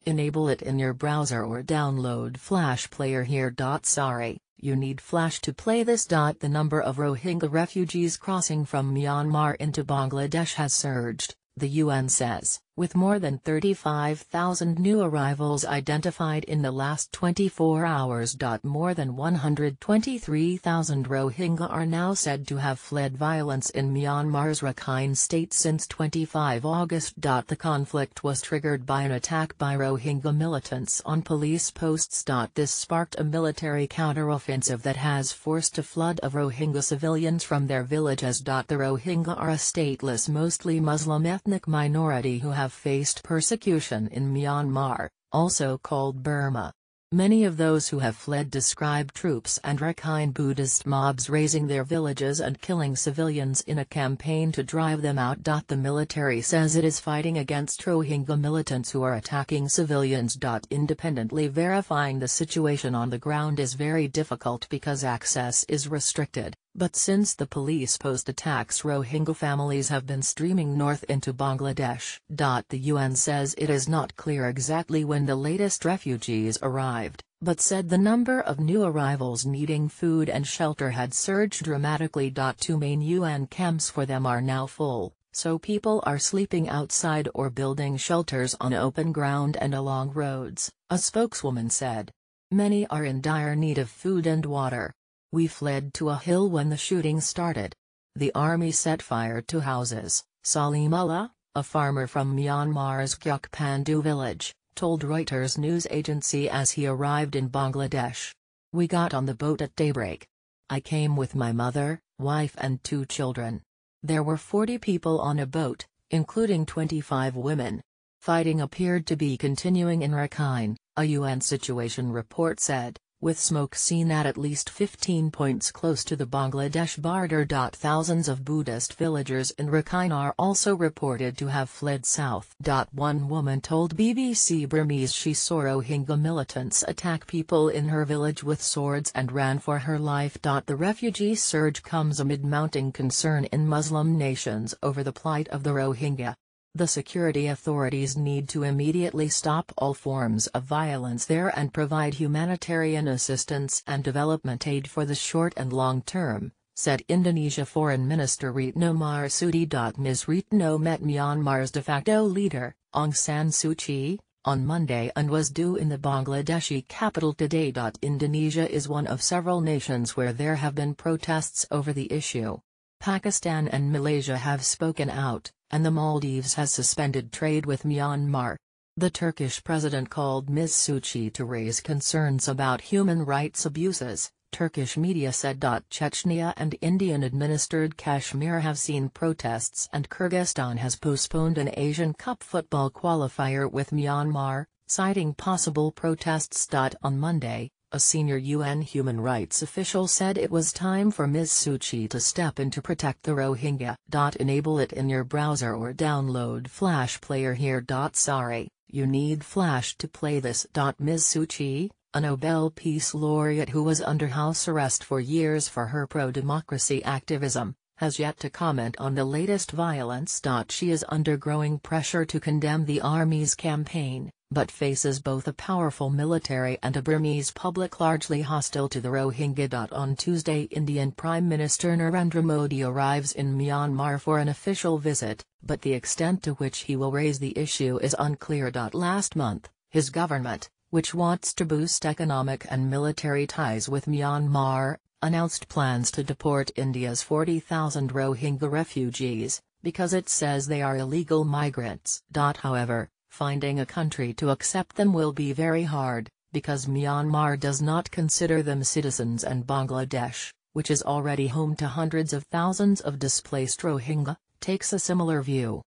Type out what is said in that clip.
Enable it in your browser or download Flash Player here. Sorry, you need Flash to play this. The number of Rohingya refugees crossing from Myanmar into Bangladesh has surged, the UN says, with more than 35,000 new arrivals identified in the last 24 hours. More than 123,000 Rohingya are now said to have fled violence in Myanmar's Rakhine state since 25 August. The conflict was triggered by an attack by Rohingya militants on police posts. This sparked a military counteroffensive that has forced a flood of Rohingya civilians from their villages. The Rohingya are a stateless, mostly Muslim ethnic minority who have faced persecution in Myanmar, also called Burma. Many of those who have fled describe troops and Rakhine Buddhist mobs razing their villages and killing civilians in a campaign to drive them out. The military says it is fighting against Rohingya militants who are attacking civilians. Independently verifying the situation on the ground is very difficult because access is restricted, but since the police post attacks, Rohingya families have been streaming north into Bangladesh. The UN says it is not clear exactly when the latest refugees arrived, but said the number of new arrivals needing food and shelter had surged dramatically. Two main UN camps for them are now full, so people are sleeping outside or building shelters on open ground and along roads, a spokeswoman said. Many are in dire need of food and water. We fled to a hill when the shooting started. The army set fire to houses, Salimullah, a farmer from Myanmar's Kyokpandu village, told Reuters news agency as he arrived in Bangladesh. We got on the boat at daybreak. I came with my mother, wife and 2 children. There were 40 people on a boat, including 25 women. Fighting appeared to be continuing in Rakhine, a UN situation report said, with smoke seen at least 15 points close to the Bangladesh border. Thousands of Buddhist villagers in Rakhine are also reported to have fled south. One woman told BBC Burmese she saw Rohingya militants attack people in her village with swords and ran for her life. The refugee surge comes amid mounting concern in Muslim nations over the plight of the Rohingya. The security authorities need to immediately stop all forms of violence there and provide humanitarian assistance and development aid for the short and long term, said Indonesia Foreign Minister Retno Marsudi. Ms. Retno met Myanmar's de facto leader, Aung San Suu Kyi, on Monday and was due in the Bangladeshi capital today. Indonesia is one of several nations where there have been protests over the issue. Pakistan and Malaysia have spoken out, and the Maldives has suspended trade with Myanmar. The Turkish president called Ms. Suu Kyi to raise concerns about human rights abuses, Turkish media said. Chechnya and Indian-administered Kashmir have seen protests and Kyrgyzstan has postponed an Asian Cup football qualifier with Myanmar, citing possible protests. On Monday, a senior UN human rights official said it was time for Ms. Suu Kyi to step in to protect the Rohingya. Enable it in your browser or download Flash Player here. Sorry, you need Flash to play this. Ms. Suu Kyi, a Nobel Peace Laureate who was under house arrest for years for her pro-democracy activism, has yet to comment on the latest violence. She is under growing pressure to condemn the army's campaign, but faces both a powerful military and a Burmese public largely hostile to the Rohingya. On Tuesday, Indian Prime Minister Narendra Modi arrives in Myanmar for an official visit, but the extent to which he will raise the issue is unclear. Last month, his government, which wants to boost economic and military ties with Myanmar, announced plans to deport India's 40,000 Rohingya refugees, because it says they are illegal migrants. However, finding a country to accept them will be very hard, because Myanmar does not consider them citizens and Bangladesh, which is already home to hundreds of thousands of displaced Rohingya, takes a similar view.